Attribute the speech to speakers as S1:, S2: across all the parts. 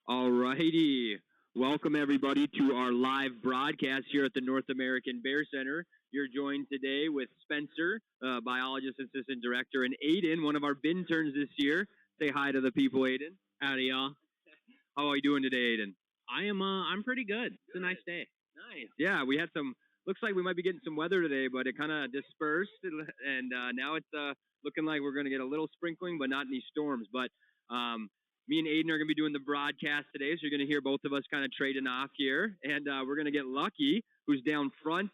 S1: All righty. Welcome, everybody, to our live broadcast here at the North American Bear Center. You're joined today with Spencer, biologist assistant director, and Aiden, one of our interns this year. Say hi to the people, Aiden.
S2: Howdy, y'all.
S1: How are you doing today, Aiden?
S2: I'm pretty good. It's a nice day.
S1: Nice. Yeah, we had some. Looks like we might be getting some weather today, but it kind of dispersed, and now it's looking like we're going to get a little sprinkling, but not any storms. But me and Aiden are going to be doing the broadcast today, so you're going to hear both of us kind of trading off here, and we're going to get Lucky, who's down front,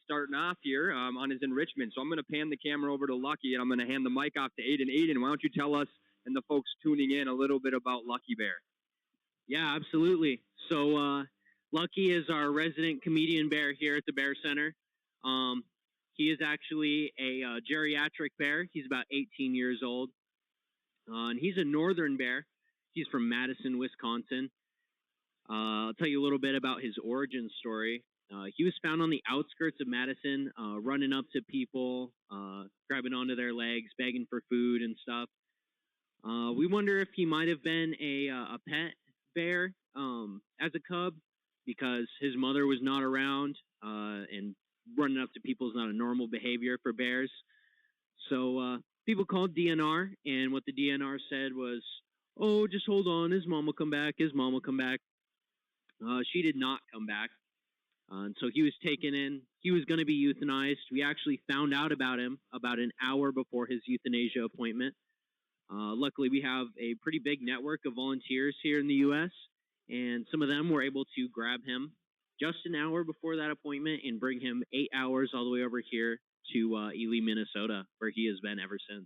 S1: starting off here on his enrichment. So I'm going to pan the camera over to Lucky, and I'm going to hand the mic off to Aiden. Aiden, why don't you tell us and the folks tuning in a little bit about Lucky Bear?
S2: Yeah, absolutely. So Lucky is our resident comedian bear here at the Bear Center. He is actually a geriatric bear. He's about 18 years old. And he's a northern bear. He's from Madison, Wisconsin. I'll tell you a little bit about his origin story. He was found on the outskirts of Madison, running up to people, grabbing onto their legs, begging for food and stuff. We wonder if he might have been a pet bear as a cub because his mother was not around, and running up to people is not a normal behavior for bears. So people called DNR, and what the DNR said was, "Oh, just hold on, his mom will come back, his mom will come back." She did not come back, and so he was taken in. He was going to be euthanized. We actually found out about him about an hour before his euthanasia appointment. Luckily, we have a pretty big network of volunteers here in the U.S., and some of them were able to grab him just an hour before that appointment and bring him 8 hours all the way over here to Ely, Minnesota, where he has been ever since.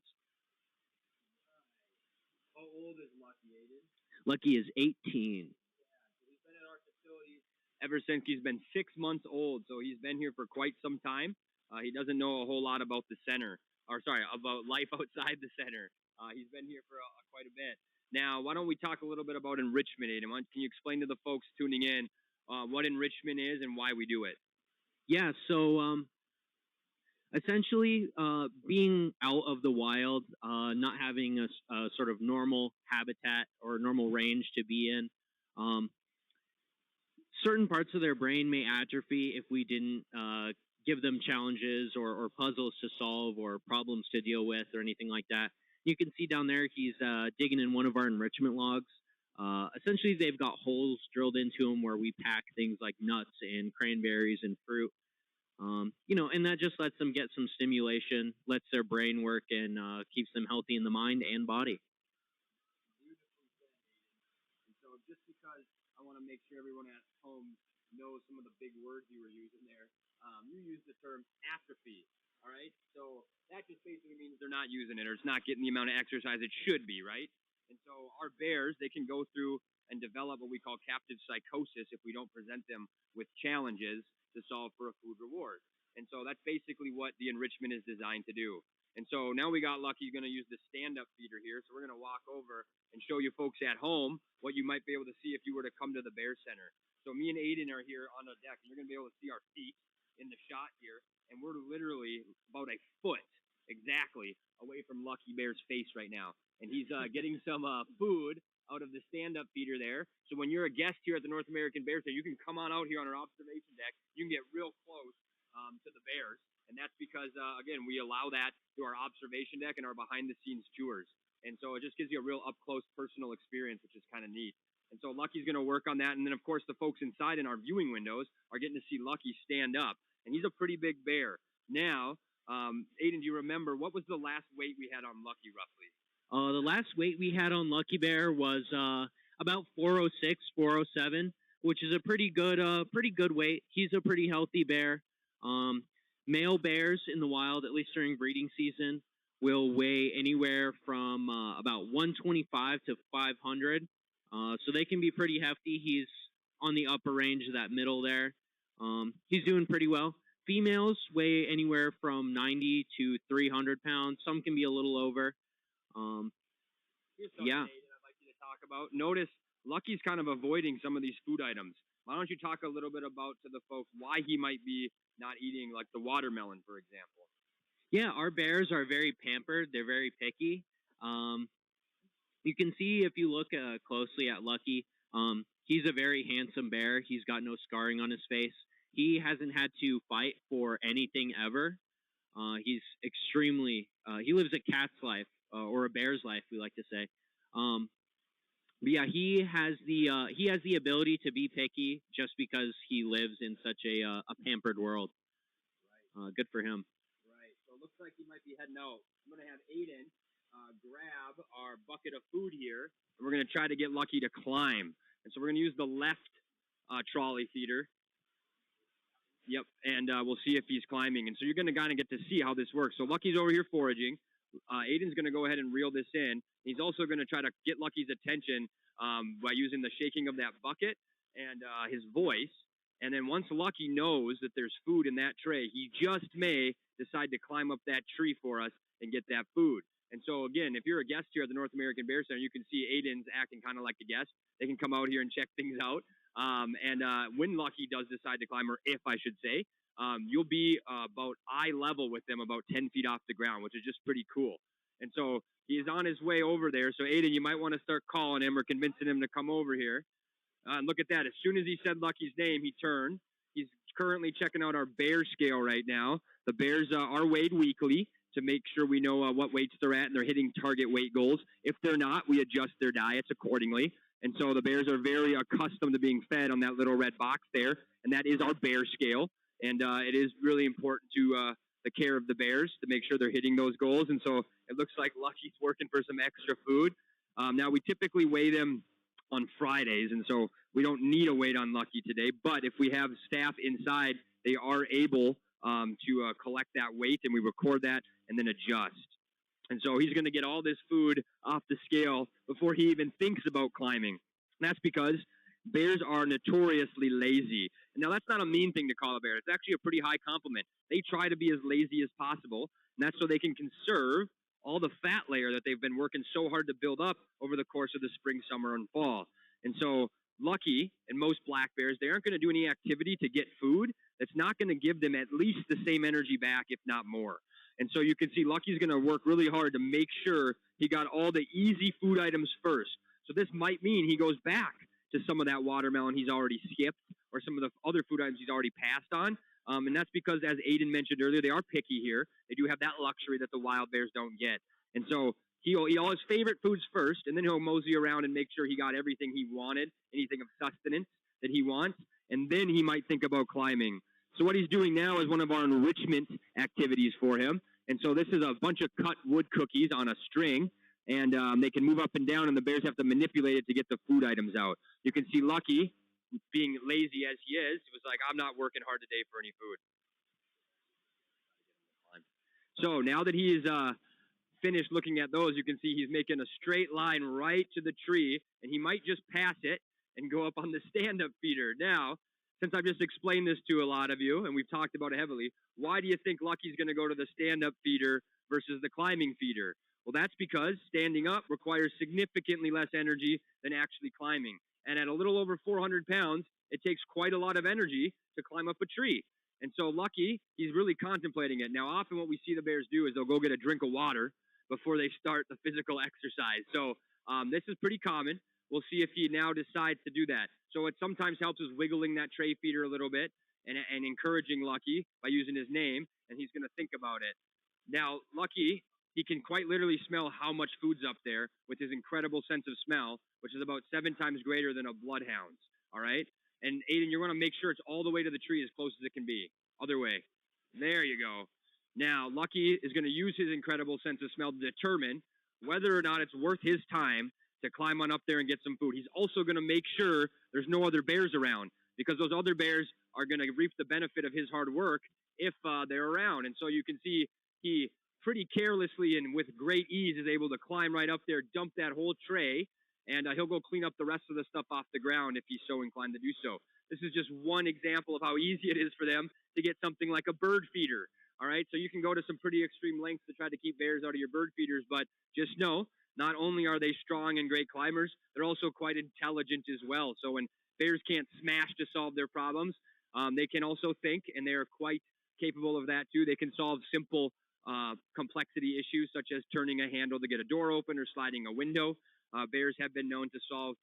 S1: How old is Lucky, Aiden?
S2: Lucky is 18.
S1: Yeah, so he's been at our facility ever since he's been 6 months old, so he's been here for quite some time. He doesn't know a whole lot about the center, about life outside the center. He's been here for quite a bit. Now, why don't we talk a little bit about enrichment, Aiden? Can you explain to the folks tuning in what enrichment is and why we do it?
S2: Yeah, so essentially being out of the wild, not having a sort of normal habitat or normal range to be in, certain parts of their brain may atrophy if we didn't give them challenges or puzzles to solve or problems to deal with or anything like that. You can see down there he's digging in one of our enrichment logs. Essentially, they've got holes drilled into them where we pack things like nuts and cranberries and fruit. And that just lets them get some stimulation, lets their brain work, and keeps them healthy in the mind and body.
S1: Beautifully said, Aiden. And so just because I want to make sure everyone at home knows some of the big words you were using there, you used the term atrophy. All right, so that just basically means they're not using it or it's not getting the amount of exercise it should be, right? And so our bears, they can go through and develop what we call captive psychosis if we don't present them with challenges to solve for a food reward. And so that's basically what the enrichment is designed to do. And so now we got Lucky going to use the stand-up feeder here. So we're going to walk over and show you folks at home what you might be able to see if you were to come to the Bear Center. So me and Aiden are here on the deck, and you're going to be able to see our feet in the shot here. And we're literally about a foot exactly away from Lucky Bear's face right now. And he's getting some food out of the stand-up feeder there. So when you're a guest here at the North American Bear Center, you can come on out here on our observation deck. You can get real close to the bears. And that's because, again, we allow that through our observation deck and our behind-the-scenes tours. And so it just gives you a real up-close personal experience, which is kind of neat. And so Lucky's going to work on that. And then, of course, the folks inside in our viewing windows are getting to see Lucky stand up. And he's a pretty big bear. Now, Aiden, do you remember, what was the last weight we had on Lucky, roughly?
S2: The last weight we had on Lucky Bear was about 406, 407, which is a pretty good weight. He's a pretty healthy bear. Male bears in the wild, at least during breeding season, will weigh anywhere from about 125 to 500. So they can be pretty hefty. He's on the upper range of that middle there. He's doing pretty well. Females weigh anywhere from 90 to 300 pounds. Some can be a little over.
S1: Here's something, Aiden, I'd like you to talk about. Notice Lucky's kind of avoiding some of these food items. Why don't you talk a little bit about to the folks why he might be not eating like the watermelon, for example?
S2: Yeah, our bears are very pampered. They're very picky. You can see if you look closely at Lucky, He's a very handsome bear. He's got no scarring on his face. He hasn't had to fight for anything ever. He's extremely. He lives a cat's life or a bear's life, we like to say. But yeah, he has the ability to be picky just because he lives in such a pampered world.
S1: Right.
S2: Good for him.
S1: Right. So it looks like he might be heading out. I'm gonna have Aiden grab our bucket of food here, and we're gonna try to get Lucky to climb. And so we're gonna use the left trolley feeder. Yep, and we'll see if he's climbing. And so you're going to kind of get to see how this works. So Lucky's over here foraging. Aiden's going to go ahead and reel this in. He's also going to try to get Lucky's attention by using the shaking of that bucket and his voice. And then once Lucky knows that there's food in that tray, he just may decide to climb up that tree for us and get that food. And so, again, if you're a guest here at the North American Bear Center, you can see Aiden's acting kind of like a guest. They can come out here and check things out. When Lucky does decide to climb, or if I should say, you'll be about eye level with them, about 10 feet off the ground, which is just pretty cool. And so he's on his way over there. So, Aiden, you might want to start calling him or convincing him to come over here. Look at that. As soon as he said Lucky's name, he turned. He's currently checking out our bear scale right now. The bears are weighed weekly to make sure we know what weights they're at and they're hitting target weight goals. If they're not, we adjust their diets accordingly. And so the bears are very accustomed to being fed on that little red box there, and that is our bear scale. And it is really important to the care of the bears to make sure they're hitting those goals. And so it looks like Lucky's working for some extra food. Now, we typically weigh them on Fridays, and so we don't need a weight on Lucky today. But if we have staff inside, they are able to collect that weight, and we record that and then adjust. And so he's going to get all this food off the scale before he even thinks about climbing. And that's because bears are notoriously lazy. Now, that's not a mean thing to call a bear. It's actually a pretty high compliment. They try to be as lazy as possible, and that's so they can conserve all the fat layer that they've been working so hard to build up over the course of the spring, summer, and fall. And so Lucky and most black bears, they aren't going to do any activity to get food that's not going to give them at least the same energy back, if not more. And so you can see Lucky's going to work really hard to make sure he got all the easy food items first. So this might mean he goes back to some of that watermelon he's already skipped or some of the other food items he's already passed on. And that's because, as Aiden mentioned earlier, they are picky here. They do have that luxury that the wild bears don't get. And so he'll eat all his favorite foods first, and then he'll mosey around and make sure he got everything he wanted, anything of sustenance that he wants, and then he might think about climbing. So what he's doing now is one of our enrichment activities for him. And so this is a bunch of cut wood cookies on a string, and they can move up and down, and the bears have to manipulate it to get the food items out. You can see Lucky, being lazy as he is, was like, I'm not working hard today for any food. So now that he is finished looking at those, you can see he's making a straight line right to the tree, and he might just pass it and go up on the stand-up feeder. Now, since I've just explained this to a lot of you, and we've talked about it heavily, why do you think Lucky's going to go to the stand-up feeder versus the climbing feeder? Well, that's because standing up requires significantly less energy than actually climbing. And at a little over 400 pounds, it takes quite a lot of energy to climb up a tree. And so Lucky, he's really contemplating it. Now, often what we see the bears do is they'll go get a drink of water before they start the physical exercise. So this is pretty common. We'll see if he now decides to do that. So what sometimes helps is wiggling that tray feeder a little bit and encouraging Lucky by using his name, and he's going to think about it. Now, Lucky, he can quite literally smell how much food's up there with his incredible sense of smell, which is about 7 times greater than a bloodhound's, all right? And, Aiden, you're going to make sure it's all the way to the tree as close as it can be. Other way. There you go. Now, Lucky is going to use his incredible sense of smell to determine whether or not it's worth his time to climb on up there and get some food. He's also going to make sure there's no other bears around, because those other bears are going to reap the benefit of his hard work if they're around. And so you can see he pretty carelessly and with great ease is able to climb right up there, dump that whole tray, and he'll go clean up the rest of the stuff off the ground if he's so inclined to do so. This is just one example of how easy it is for them to get something like a bird feeder. All right, so you can go to some pretty extreme lengths to try to keep bears out of your bird feeders, but just know, not only are they strong and great climbers, they're also quite intelligent as well. So when bears can't smash to solve their problems, they can also think, and they are quite capable of that too. They can solve simple complexity issues such as turning a handle to get a door open or sliding a window. Bears have been known to solve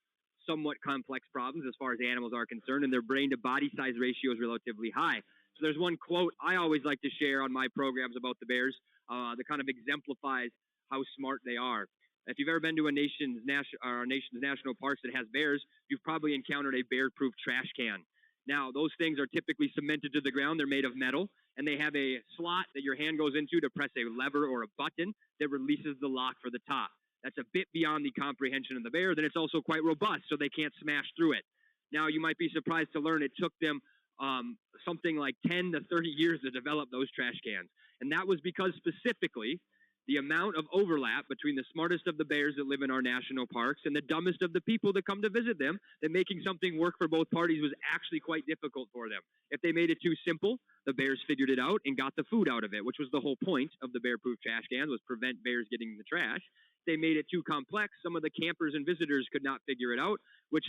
S1: somewhat complex problems as far as animals are concerned, and their brain to body size ratio is relatively high. So there's one quote I always like to share on my programs about the bears that kind of exemplifies how smart they are. If you've ever been to a nation's national parks that has bears, you've probably encountered a bear-proof trash can. Now, those things are typically cemented to the ground. They're made of metal, and they have a slot that your hand goes into to press a lever or a button that releases the lock for the top. That's a bit beyond the comprehension of the bear. Then it's also quite robust, so they can't smash through it. Now, you might be surprised to learn it took them something like 10 to 30 years to develop those trash cans. And that was because specifically the amount of overlap between the smartest of the bears that live in our national parks and the dumbest of the people that come to visit them, that making something work for both parties was actually quite difficult for them. If they made it too simple, the bears figured it out and got the food out of it, which was the whole point of the bear-proof trash cans, was prevent bears getting in the trash. If they made it too complex, some of the campers and visitors could not figure it out, which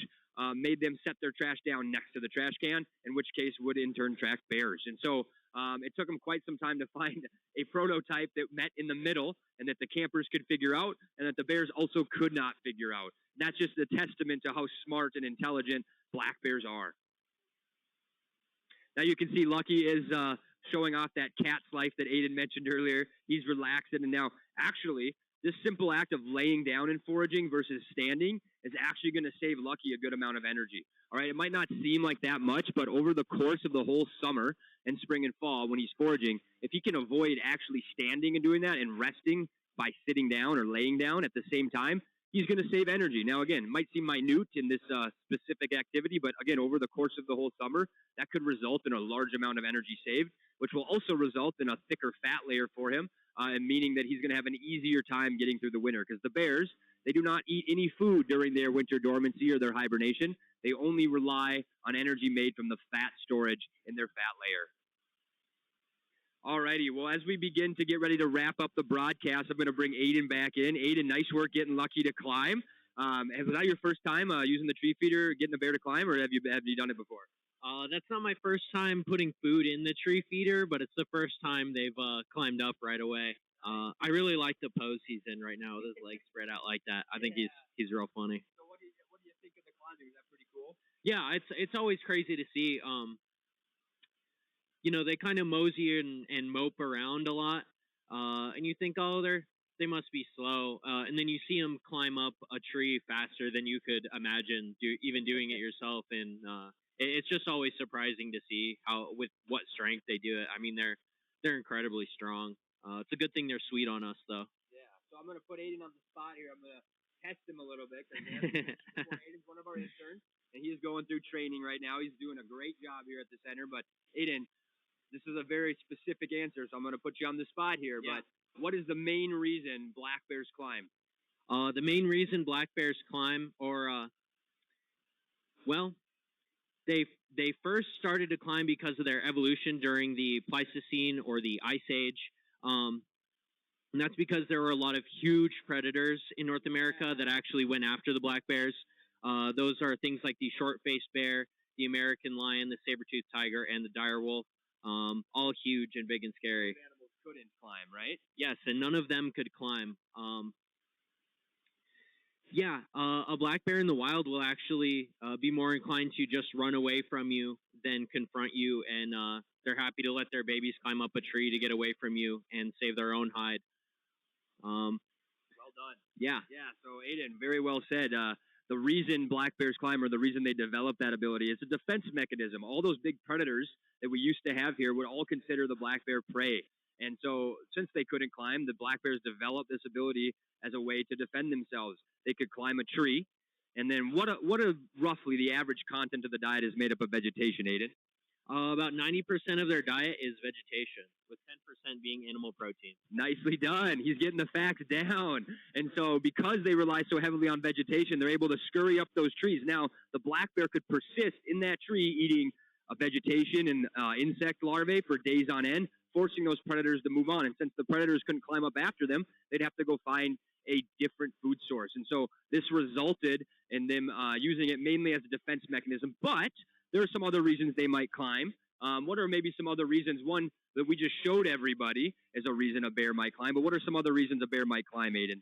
S1: made them set their trash down next to the trash can, in which case would in turn attract bears. And so it took them quite some time to find a prototype that met in the middle and that the campers could figure out and that the bears also could not figure out. That's just a testament to how smart and intelligent black bears are. Now you can see Lucky is showing off that cat's life that Aiden mentioned earlier. He's relaxing, and now actually this simple act of laying down and foraging versus standing is actually going to save Lucky a good amount of energy. All right, it might not seem like that much, but over the course of the whole summer and spring and fall when he's foraging, if he can avoid actually standing and doing that and resting by sitting down or laying down at the same time, he's going to save energy. Now, again, it might seem minute in this specific activity, but again, over the course of the whole summer, that could result in a large amount of energy saved, which will also result in a thicker fat layer for him, and meaning that he's going to have an easier time getting through the winter, because the bears, they do not eat any food during their winter dormancy or their hibernation. They only rely on energy made from the fat storage in their fat layer. Alrighty, well, as we begin to get ready to wrap up the broadcast, I'm going to bring Aiden back in. Aiden, nice work getting Lucky to climb. Was that your first time using the tree feeder, getting a bear to climb, or have you done it before?
S2: That's not my first time putting food in the tree feeder, but it's the first time they've climbed up right away. I really like the pose he's in right now with his legs spread out like that. I think he's real funny.
S1: So what do you think of the climbing? Is that pretty cool?
S2: Yeah, it's always crazy to see. They kind of mosey and mope around a lot, and you think, oh, they must be slow, and then you see them climb up a tree faster than you could imagine even doing it yourself, and it's just always surprising to see with what strength they do it. I mean, they're incredibly strong. It's a good thing they're sweet on us, though.
S1: Yeah, so I'm going to put Aiden on the spot here. I'm going to test him a little bit, because Aiden's one of our interns, and he is going through training right now. He's doing a great job here at the center, but Aiden, this is a very specific answer, so I'm going to put you on the spot here, yeah. But what is the main reason black bears climb?
S2: The main reason black bears climb, they first started to climb because of their evolution during the Pleistocene or the Ice Age. And that's because there were a lot of huge predators in North America that actually went after the black bears. Those are things like the short-faced bear, the American lion, the saber-toothed tiger, and the dire wolf. All huge and big and scary.
S1: Those animals couldn't climb, right?
S2: Yes, and none of them could climb. A black bear in the wild will actually be more inclined to just run away from you than confront you, and they're happy to let their babies climb up a tree to get away from you and save their own hide.
S1: Well done.
S2: Yeah.
S1: Yeah, so Aiden, very well said. The reason black bears climb, or the reason they develop that ability, is a defense mechanism. All those big predators that we used to have here would all consider the black bear prey. And so since they couldn't climb, the black bears developed this ability as a way to defend themselves. They could climb a tree. And then what are roughly the average content of the diet is made up of vegetation, Aiden?
S2: About 90% of their diet is vegetation, with 10% being animal protein.
S1: Nicely done. He's getting the facts down. And so because they rely so heavily on vegetation, they're able to scurry up those trees. Now, the black bear could persist in that tree eating vegetation and insect larvae for days on end, forcing those predators to move on. And since the predators couldn't climb up after them, they'd have to go find a different food source. And so this resulted in them using it mainly as a defense mechanism. But there are some other reasons they might climb. What are maybe some other reasons? One that we just showed everybody is a reason a bear might climb. But what are some other reasons a bear might climb, Aiden?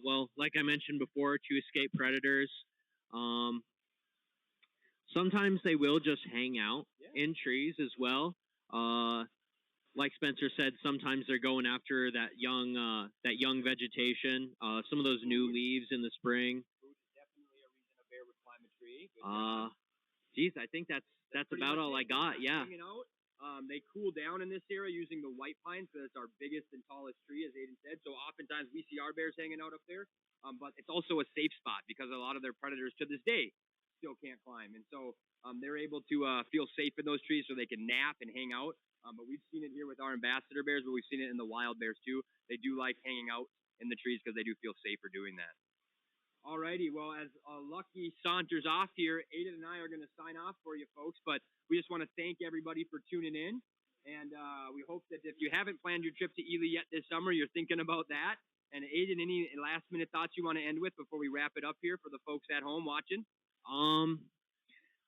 S2: Well, like I mentioned before, to escape predators. Um, Sometimes they will just hang out in trees as well. Like Spencer said, sometimes they're going after that young vegetation. Some of those new leaves in the spring.
S1: Food is definitely a reason a bear would climb a tree.
S2: Geez, I think that's about all I got. Yeah.
S1: Hanging out. They cool down in this area using the white pine, so that's our biggest and tallest tree, as Aiden said. So oftentimes we see our bears hanging out up there, but it's also a safe spot because a lot of their predators to this day still can't climb, and so they're able to feel safe in those trees so they can nap and hang out. But we've seen it here with our ambassador bears, but we've seen it in the wild bears too. They do like hanging out in the trees because they do feel safer doing that. Alrighty, well, as Lucky saunters off here, Aiden and I are going to sign off for you folks, but we just want to thank everybody for tuning in, and we hope that if you haven't planned your trip to Ely yet this summer, you're thinking about that. And Aiden, any last-minute thoughts you want to end with before we wrap it up here for the folks at home watching?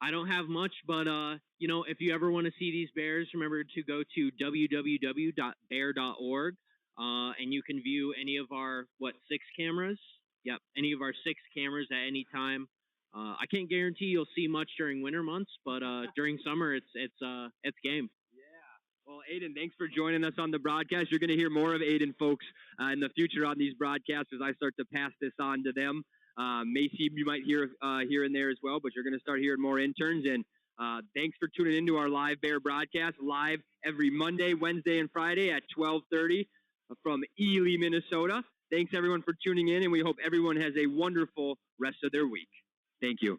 S2: I don't have much, but if you ever want to see these bears, remember to go to www.bear.org, and you can view any of our 6 cameras. Yep, any of our 6 cameras at any time. I can't guarantee you'll see much during winter months, but during summer, it's game.
S1: Yeah. Well, Aiden, thanks for joining us on the broadcast. You're going to hear more of Aiden, folks, in the future on these broadcasts as I start to pass this on to them. Macy, you might hear here and there as well, but you're going to start hearing more interns. And thanks for tuning into our live bear broadcast, live every Monday, Wednesday, and Friday at 12:30 from Ely, Minnesota. Thanks, everyone, for tuning in, and we hope everyone has a wonderful rest of their week. Thank you.